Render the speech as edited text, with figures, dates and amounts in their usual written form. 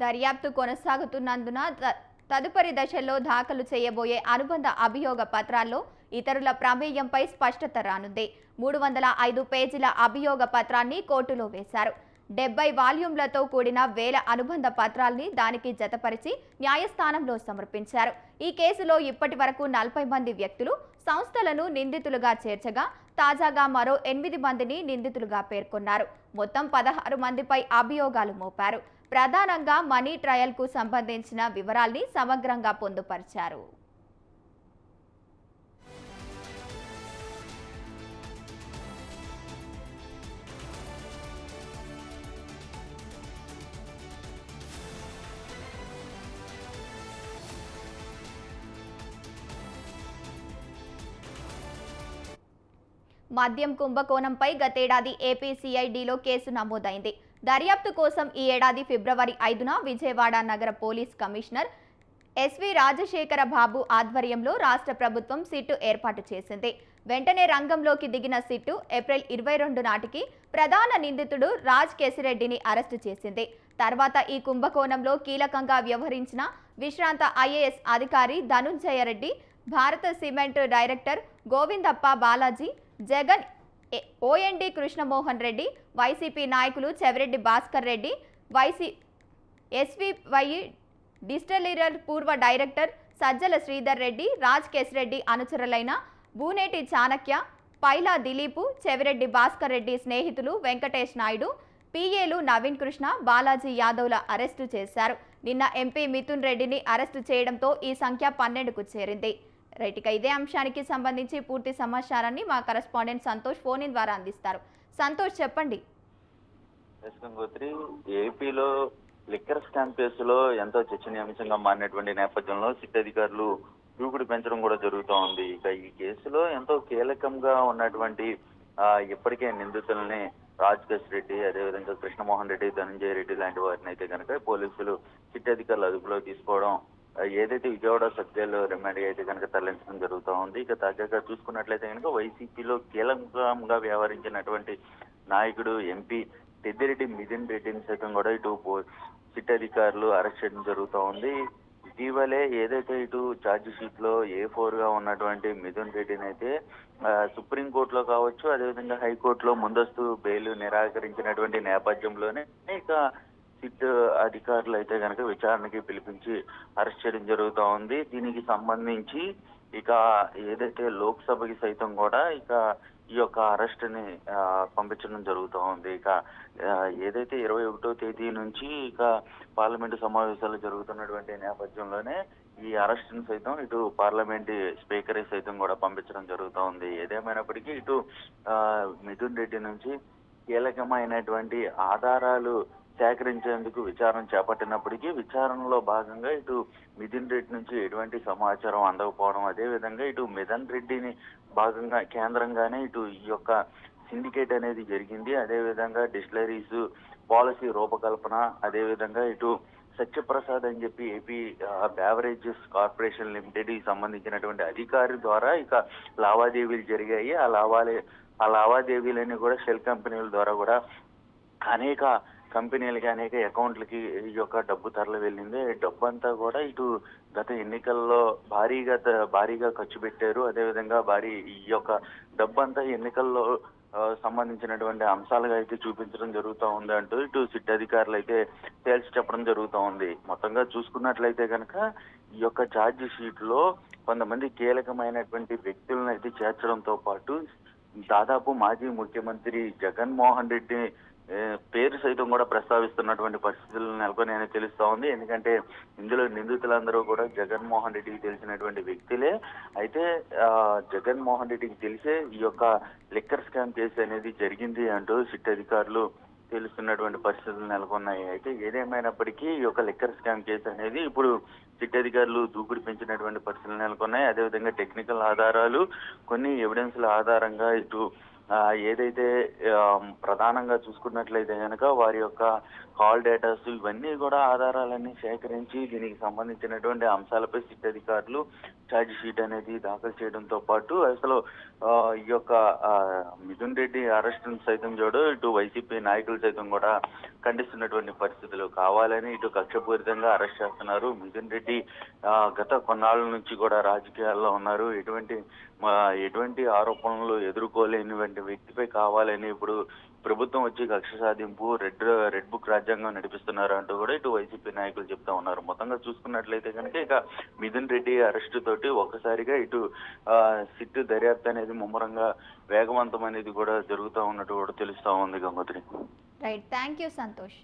దర్యాప్తు కొనసాగుతున్నందున తదుపరి దశల్లో దాఖలు చేయబోయే అనుబంధ అభియోగ పత్రాల్లో ఇతరుల ప్రమేయంపై స్పష్టత రానుంది. 305 పేజీల అభియోగ పత్రాన్ని కోర్టులో వేశారు. 70 వాల్యూమ్లతో కూడిన వేల అనుబంధ పత్రాల్ని దానికి జతపరిచి న్యాయస్థానంలో సమర్పించారు. ఈ కేసులో ఇప్పటి వరకు 40 మంది వ్యక్తులు, సంస్థలను నిందితులుగా చేర్చగా తాజాగా మరో 8 మందిని నిందితులుగా పేర్కొన్నారు. మొత్తం 16 మందిపై అభియోగాలు మోపారు. ప్రధానంగా మనీ ట్రయల్కు సంబంధించిన వివరాల్ని సమగ్రంగా పొందుపరిచారు. మద్యం కుంభకోణంపై గతేడాది ఏపీసీఐడీలో కేసు నమోదైంది. దర్యాప్తు కోసం ఈ ఏడాది ఫిబ్రవరి 5న విజయవాడ నగర పోలీస్ కమిషనర్ ఎస్వి రాజశేఖర బాబు ఆధ్వర్యంలో రాష్ట్ర ప్రభుత్వం సిట్టు ఏర్పాటు చేసింది. వెంటనే రంగంలోకి దిగిన సిట్టు ఏప్రిల్ 22 నాటికి ప్రధాన నిందితుడు రాజ్ కేసిరెడ్డిని అరెస్టు చేసింది. తర్వాత ఈ కుంభకోణంలో కీలకంగా వ్యవహరించిన విశ్రాంత ఐఏఎస్ అధికారి Dhanunjaya Reddy, Bharat cement director Govindappa Balaji, Jagan OSD Krishnamohan Reddy, YCP నాయకులు చెవిరెడ్డి భాస్కర్ రెడ్డి, ఎస్వీవై డిస్టిలరీల పూర్వ డైరెక్టర్ సజ్జల శ్రీధర్ రెడ్డి, రాజ్ కేసిరెడ్డి అనుచరులైన బూనేటి చాణక్య, పైలా దిలీపు, చెవిరెడ్డి భాస్కర్ రెడ్డి స్నేహితులు వెంకటేష్ నాయుడు, పిఏలు నవీన్ కృష్ణ, బాలాజీ యాదవ్ల అరెస్టు చేశారు. నిన్న ఎంపీ మిథున్ రెడ్డిని అరెస్టు చేయడంతో ఈ సంఖ్య 12కు చేరింది. రైట్గా ఇదే అంశానికి సంబంధించి పూర్తి సమాచారాన్ని మా కరెస్పాండెంట్ సంతోష్ ఫోన్ ఇన్ ద్వారా అందిస్తారు. సంతోష్, చెప్పండి. ఏపీలో లిక్కర్ స్కామ్ కేసులో ఎంతో చర్చనీయాంశంగా మారినటువంటి నేపథ్యంలో సిట్ అధికారులు దూకుడు పెంచడం కూడా జరుగుతూ ఉంది. ఇక ఈ కేసులో ఎంతో కీలకంగా ఉన్నటువంటి ఇప్పటికే నిందితుల్ని రాజ్ రెడ్డి, అదేవిధంగా కృష్ణమోహన్ రెడ్డి, ధనంజయ రెడ్డి లాంటి వారిని అయితే కనుక పోలీసులు సిట్ అధికారులు అదుపులో తీసుకోవడం, ఏదైతే విజయవాడ సత్యాలు రిమాండ్ అయితే కనుక తరలించడం జరుగుతూ ఉంది. ఇక తాజాగా చూసుకున్నట్లయితే కనుక వైసీపీలో కీలకంగా వ్యవహరించినటువంటి నాయకుడు ఎంపీ పెద్దిరెడ్డి మిథున్ రెడ్డిని సైతం కూడా ఇటు సిట్ అధికారులు అరెస్ట్ చేయడం జరుగుతూ ఉంది. ఇటీవలే ఏదైతే ఇటు ఛార్జ్ షీట్ లో A4 గా ఉన్నటువంటి మిథున్ రెడ్డిని అయితే సుప్రీంకోర్టులో కావచ్చు, అదేవిధంగా హైకోర్టులో ముందస్తు బెయిల్ నిరాకరించినటువంటి నేపథ్యంలోనే ఇక సిట్ అధికారులు అయితే కనుక విచారణకి పిలిపించి అరెస్ట్ చేయడం జరుగుతూ ఉంది. దీనికి సంబంధించి ఇక ఏదైతే లోక్సభకి సైతం కూడా ఇక ఈ యొక్క అరెస్ట్ ని పంపించడం జరుగుతూ ఉంది. ఇక ఏదైతే 21వ తేదీ నుంచి ఇక పార్లమెంటు సమావేశాలు జరుగుతున్నటువంటి నేపథ్యంలోనే ఈ అరెస్ట్ ని సైతం ఇటు పార్లమెంట్ స్పీకర్ సైతం కూడా పంపించడం జరుగుతూ ఉంది. ఏదేమైనప్పటికీ ఇటు మిథున్ రెడ్డి నుంచి కీలకమైనటువంటి ఆధారాలు సేకరించేందుకు విచారణ చేపట్టినప్పటికీ విచారణలో భాగంగా ఇటు మిథున్ రెడ్డి నుంచి ఎటువంటి సమాచారం అందకపోవడం, అదేవిధంగా ఇటు మిథున్ రెడ్డిని భాగంగా కేంద్రంగానే ఇటు ఈ యొక్క సిండికేట్ అనేది జరిగింది. అదేవిధంగా డిస్టిలరీస్ పాలసీ రూపకల్పన, అదేవిధంగా ఇటు సత్యప్రసాద్ అని చెప్పి ఏపీ బెవరేజెస్ కార్పొరేషన్ లిమిటెడ్ కి సంబంధించినటువంటి అధికారి ద్వారా ఇక లావాదేవీలు జరిగాయి. ఆ లావాదేవీలన్నీ కూడా షెల్ కంపెనీల ద్వారా కూడా అనేక కంపెనీలకి, అనేక అకౌంట్లకి ఈ యొక్క డబ్బు తరలి వెళ్ళింది. డబ్బు అంతా కూడా ఇటు గత ఎన్నికల్లో భారీగా ఖర్చు పెట్టారు. అదేవిధంగా ఈ యొక్క డబ్బు అంతా ఎన్నికల్లో సంబంధించినటువంటి అంశాలుగా అయితే చూపించడం జరుగుతూ ఉంది అంటూ ఇటు సిట్ అధికారులు అయితే తేల్చి చెప్పడం జరుగుతూ ఉంది. మొత్తంగా చూసుకున్నట్లయితే కనుక ఈ యొక్క ఛార్జ్ షీట్ లో కొంతమంది కీలకమైనటువంటి వ్యక్తులను అయితే చేర్చడంతో పాటు దాదాపు మాజీ ముఖ్యమంత్రి జగన్మోహన్ రెడ్డి పేరు సైతం కూడా ప్రస్తావిస్తున్నటువంటి పరిస్థితులు నెలకొన్నాయని తెలుస్తా ఉంది. ఎందుకంటే ఇందులో నిందితులందరూ కూడా జగన్మోహన్ రెడ్డికి తెలిసినటువంటి వ్యక్తులే. అయితే జగన్మోహన్ రెడ్డికి తెలిసే ఈ యొక్క లిక్కర్ స్కామ్ కేసు అనేది జరిగింది అంటూ సిట్ అధికారులు తెలుస్తున్నటువంటి పరిస్థితులు నెలకొన్నాయి. అయితే ఏదేమైనప్పటికీ ఈ యొక్క లిక్కర్ స్కామ్ కేసు అనేది ఇప్పుడు సిట్ అధికారులు దూకుడు పెంచినటువంటి పరిస్థితులు నెలకొన్నాయి. అదేవిధంగా టెక్నికల్ ఆధారాలు, కొన్ని ఎవిడెన్స్ల ఆధారంగా ఇటు ఏదైతే ప్రధానంగా చూసుకున్నట్లయితే కనుక వారి యొక్క కాల్ డేటాస్ ఇవన్నీ కూడా ఆధారాలన్నీ సేకరించి దీనికి సంబంధించినటువంటి అంశాలపై సిట్ అధికారులు ఛార్జ్ షీట్ అనేది దాఖలు చేయడంతో పాటు అసలు ఈ యొక్క ఆ, మిథున్ రెడ్డి అరెస్ట్ సైతం చూడు ఇటు వైసీపీ నాయకులు సైతం కూడా ఖండిస్తున్నటువంటి పరిస్థితులు. కావాలని ఇటు కక్షపూరితంగా అరెస్ట్ చేస్తున్నారు. మిథున్ రెడ్డి గత కొన్నాళ్ళ నుంచి కూడా రాజకీయాల్లో ఉన్నారు. ఎటువంటి ఆరోపణలు ఎదుర్కోలేనివంటి వ్యక్తిపై కావాలని ఇప్పుడు ప్రభుత్వం వచ్చి కక్ష సాధింపు రెడ్ బుక్ రాజ్యాంగం నడిపిస్తున్నారు అంటూ కూడా ఇటు వైసీపీ నాయకులు చెప్తా ఉన్నారు. మొత్తంగా చూసుకున్నట్లయితే కనుక ఇక మిథున్ రెడ్డి అరెస్టు తోటి ఒక్కసారిగా ఇటు సిట్ దర్యాప్తు అనేది ముమ్మరంగా వేగవంతం అనేది కూడా జరుగుతూ ఉన్నట్టు కూడా తెలుస్తా ఉంది Gangotri. Right, thank you Santosh.